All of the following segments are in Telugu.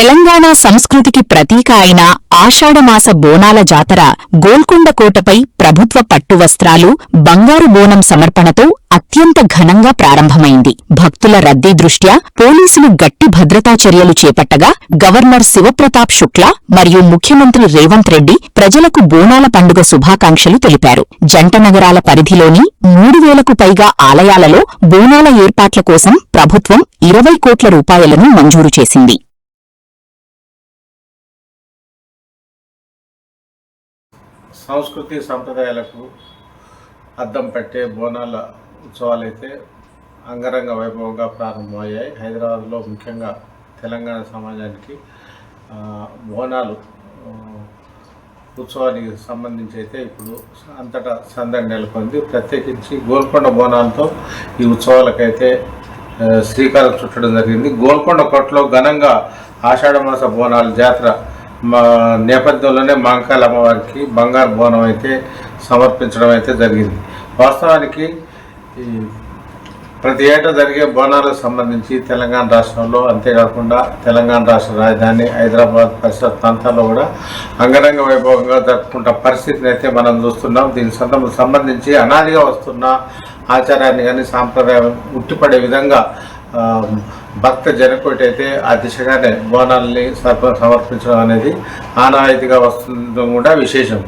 తెలంగాణ సంస్కృతికి ప్రతీక అయిన ఆషాఢమాస బోనాల జాతర గోల్కొండ కోటపై ప్రభుత్వ పట్టువస్త్రాలు, బంగారు బోనం సమర్పణతో అత్యంత ఘనంగా ప్రారంభమైంది. భక్తుల రద్దీ దృష్ట్యా పోలీసులు గట్టి భద్రతా చర్యలు చేపట్టగా గవర్నర్ శివప్రతాప్ శుక్లా మరియు ముఖ్యమంత్రి రేవంత్ రెడ్డి ప్రజలకు బోనాల పండుగ శుభాకాంక్షలు తెలిపారు. జంట నగరాల పరిధిలోని 3000కు పైగా ఆలయాలలో బోనాల ఏర్పాట్ల కోసం ప్రభుత్వం 20 కోట్ల రూపాయలను మంజూరు చేసింది. సంస్కృతి సంప్రదాయాలకు అద్దం పట్టే బోనాల ఉత్సవాలైతే అంగరంగ వైభవంగా ప్రారంభమయ్యాయి. హైదరాబాద్లో ముఖ్యంగా తెలంగాణ సమాజానికి బోనాలు ఉత్సవానికి సంబంధించి అయితే ఇప్పుడు అంతటా సందడి నెలకొంది. ప్రత్యేకించి గోల్కొండ బోనాలతో ఈ ఉత్సవాలకైతే శ్రీకారం చుట్టడం జరిగింది. గోల్కొండ కోటలో ఘనంగా ఆషాఢమాస బోనాల జాతర నేపథ్యంలోనే మహంకాళి అమ్మవారికి బంగారు బోనం అయితే సమర్పించడం అయితే జరిగింది. వాస్తవానికి ప్రతి ఏటా జరిగే బోనాలకు సంబంధించి తెలంగాణ రాష్ట్రంలో, అంతేకాకుండా తెలంగాణ రాష్ట్ర రాజధాని హైదరాబాద్ పరిసర ప్రాంతాల్లో కూడా అంగరంగ వైభవంగా జరుపుకుంటున్న పరిస్థితిని అయితే మనం చూస్తున్నాం. దీనికి సంబంధించి అనాదిగా వస్తున్న ఆచారాన్ని కానీ సాంప్రదాయం ఉట్టిపడే విధంగా భక్త జనకోటి అయితే ఆ దిశగానే బోనాల్ని సమర్పించడం అనేది ఆనవాయితీగా వస్తుండడం కూడా విశేషం.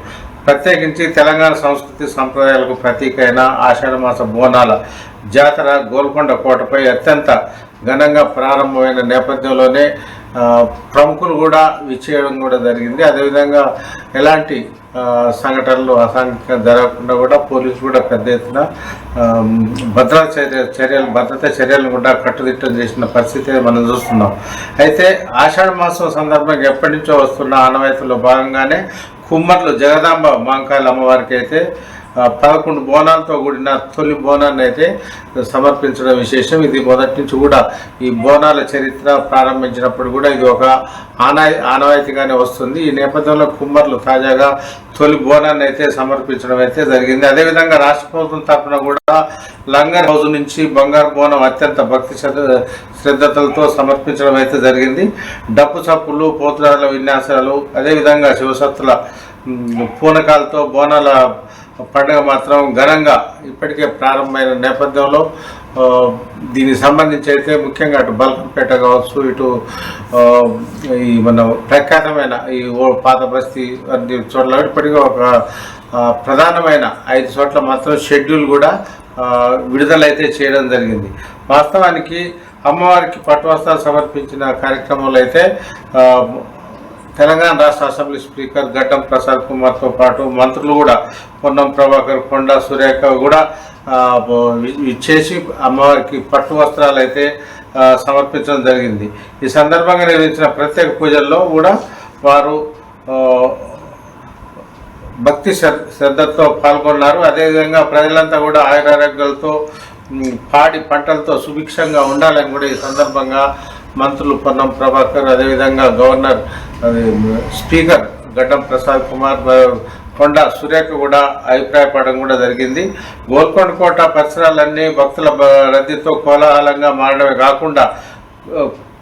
ప్రత్యేకించి తెలంగాణ సంస్కృతి సంప్రదాయాలకు ప్రతీక అయిన ఆషాఢమాస బోనాల జాతర గోల్కొండ కోటపై అత్యంత ఘనంగా ప్రారంభమైన నేపథ్యంలోనే ప్రముఖులు కూడా విచ్చేయడం కూడా జరిగింది. అదేవిధంగా ఎలాంటి సంఘటనలు అసాంఘికంగా జరగకుండా కూడా పోలీసులు కూడా పెద్ద ఎత్తున భద్రతా చర్యలను కూడా కట్టుదిట్టం చేసిన పరిస్థితి మనం చూస్తున్నాం. అయితే ఆషాఢ మాసం సందర్భంగా ఎప్పటి నుంచో వస్తున్న ఆనవాయితీలో భాగంగానే కుమ్మర్లు జగదాంబ మహంకాళి అమ్మవారికి అయితే 11 బోనాలతో కూడిన తొలి బోనాన్ని అయితే సమర్పించడం విశేషం. ఇది మొదటి నుంచి కూడా ఈ బోనాల చరిత్ర ప్రారంభించినప్పుడు కూడా ఇది ఒక ఆనవాయితీగానే వస్తుంది. ఈ నేపథ్యంలో కుమ్మర్లు తాజాగా తొలి బోనాన్ని అయితే సమర్పించడం అయితే జరిగింది. అదేవిధంగా రాష్ట్ర ప్రభుత్వం తరఫున కూడా లంగర్ హౌస్ నుంచి బంగారు బోనం అత్యంత భక్తి శ్రద్ధలతో సమర్పించడం అయితే జరిగింది. డప్పు చప్పులు, పోతురాల విన్యాసాలు, అదేవిధంగా శివసత్తుల పూనకాలతో బోనాల పండుగ మాత్రం ఘనంగా ఇప్పటికే ప్రారంభమైన నేపథ్యంలో దీనికి సంబంధించి అయితే ముఖ్యంగా అటు బల్కంపేట కావచ్చు, ఇటు ఈ మన ప్రఖ్యాతమైన ఈ పాత బస్తీ అన్ని చోట్ల ఇప్పటికీ ఒక ప్రధానమైన 5 చోట్ల మాత్రం షెడ్యూల్ కూడా విడుదలైతే చేయడం జరిగింది. వాస్తవానికి అమ్మవారికి పట్టు వస్త్రాలు సమర్పించిన కార్యక్రమంలో అయితే తెలంగాణ రాష్ట్ర అసెంబ్లీ స్పీకర్ గడ్డం ప్రసాద్ కుమార్తో పాటు మంత్రులు కూడా పొన్నం ప్రభాకర్, కొండా సురేఖ కూడా ఇచ్చేసి అమ్మవారికి పట్టు వస్త్రాలు అయితే సమర్పించడం జరిగింది. ఈ సందర్భంగా నిర్వహించిన ప్రత్యేక పూజల్లో కూడా వారు భక్తి శ్రద్ధతో పాల్గొన్నారు. అదేవిధంగా ప్రజలంతా కూడా ఆయురారోగ్యాలతో పాడి పంటలతో సుభిక్షంగా ఉండాలని కూడా ఈ సందర్భంగా మంత్రులు పొన్నం ప్రభాకర్, అదేవిధంగా గవర్నర్ స్పీకర్ గడ్డం ప్రసాద్ కుమార్, కొండా సురేఖ కూడా అభిప్రాయపడడం కూడా జరిగింది. గోల్కొండ కోట పరిసరాలన్నీ భక్తుల రద్దీతో కోలాహలంగా మారడమే కాకుండా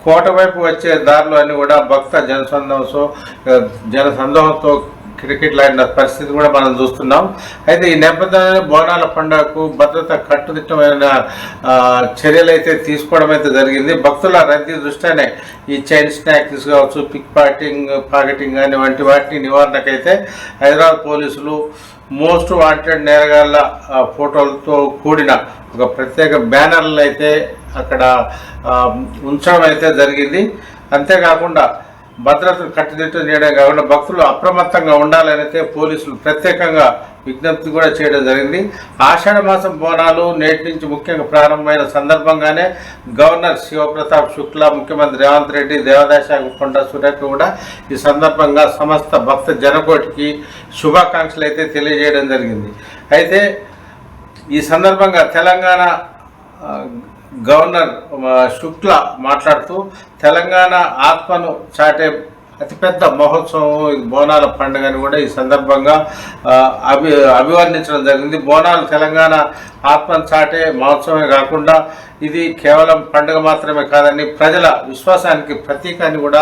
కోట వైపు వచ్చే దారులు అన్నీ కూడా భక్త జనసందోహంతో కిటకిటలాడిన పరిస్థితి కూడా మనం చూస్తున్నాం. అయితే ఈ నేపథ్యంలో బోనాల పండుగకు భద్రత కట్టుదిట్టమైన చర్యలు అయితే తీసుకోవడం అయితే జరిగింది. భక్తుల రద్దీ దృష్ట్యానే ఈ చైన్ స్నాక్స్ కావచ్చు, పిక్ పాకెటింగ్ కానీ వంటి వాటిని నివారణకైతే హైదరాబాద్ పోలీసులు మోస్ట్ వాంటెడ్ నేరగాళ్ల ఫోటోలతో కూడిన ఒక ప్రత్యేక బ్యానర్లు అయితే అక్కడ ఉంచడం అయితే జరిగింది. అంతేకాకుండా భద్రతను కట్టుదిట్టం చేయడం కాకుండా భక్తులు అప్రమత్తంగా ఉండాలని అయితే పోలీసులు ప్రత్యేకంగా విజ్ఞప్తి కూడా చేయడం జరిగింది. ఆషాఢ మాసం బోనాలు నేటి నుంచి ముఖ్యంగా ప్రారంభమైన సందర్భంగానే గవర్నర్ శివప్రతాప్ శుక్లా, ముఖ్యమంత్రి రేవంత్ రెడ్డి, దేవాదాయ శాఖ కొండా సురేఖ కూడా ఈ సందర్భంగా సమస్త భక్త జనకోటికి శుభాకాంక్షలు అయితే తెలియజేయడం జరిగింది. అయితే ఈ సందర్భంగా తెలంగాణ గవర్నర్ శుక్లా మాట్లాడుతూ తెలంగాణ ఆత్మను చాటే అతిపెద్ద మహోత్సవం ఇది బోనాల పండుగని కూడా ఈ సందర్భంగా అభివర్ణించడం జరిగింది. బోనాలు తెలంగాణ ఆత్మను చాటే మహోత్సవమే కాకుండా ఇది కేవలం పండుగ మాత్రమే కాదని ప్రజల విశ్వాసానికి ప్రతీక అని కూడా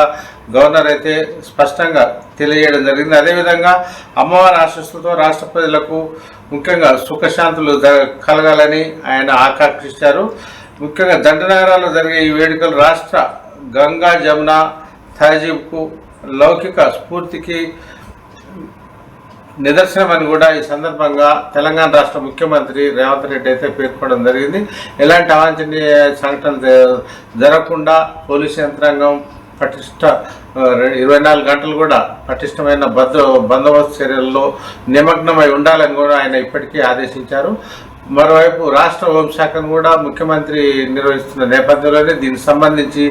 గవర్నర్ అయితే స్పష్టంగా తెలియజేయడం జరిగింది. అదేవిధంగా అమ్మవారి ఆశీస్సులతో రాష్ట్ర ప్రజలకు ముఖ్యంగా సుఖశాంతులు కలగాలని ఆయన ఆకాంక్షించారు. ముఖ్యంగా జంటనగరాల్లో జరిగే ఈ వేడుకలు రాష్ట్ర గంగా జమున తహజీబ్కు లౌకిక స్ఫూర్తికి నిదర్శనమని కూడా ఈ సందర్భంగా తెలంగాణ రాష్ట్ర ముఖ్యమంత్రి రేవంత్ రెడ్డి అయితే పేర్కొనడం జరిగింది. ఎలాంటి అవాంఛనీయ సంఘటనలు జరగకుండా పోలీసు యంత్రాంగం పటిష్ట 24 గంటలు కూడా పటిష్టమైన బందోబస్తు చర్యల్లో నిమగ్నమై ఉండాలని కూడా ఆయన ఇప్పటికీ ఆదేశించారు. మరోవైపు రాష్ట్ర హోంశాఖను కూడా ముఖ్యమంత్రి నిర్వహిస్తున్న నేపథ్యంలోనే దీనికి సంబంధించి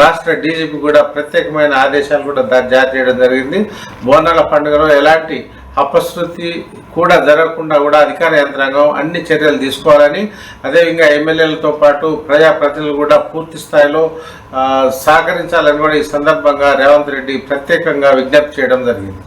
రాష్ట్ర డీజీపీ కూడా ప్రత్యేకమైన ఆదేశాలు కూడా జారీ చేయడం జరిగింది. బోనాల పండుగలో ఎలాంటి అపశృతి కూడా జరగకుండా కూడా అధికార యంత్రాంగం అన్ని చర్యలు తీసుకోవాలని, అదేవిధంగా ఎమ్మెల్యేలతో పాటు ప్రజాప్రతినిధులు కూడా పూర్తి స్థాయిలో సహకరించాలని కూడా ఈ సందర్భంగా రేవంత్ రెడ్డి ప్రత్యేకంగా విజ్ఞప్తి చేయడం జరిగింది.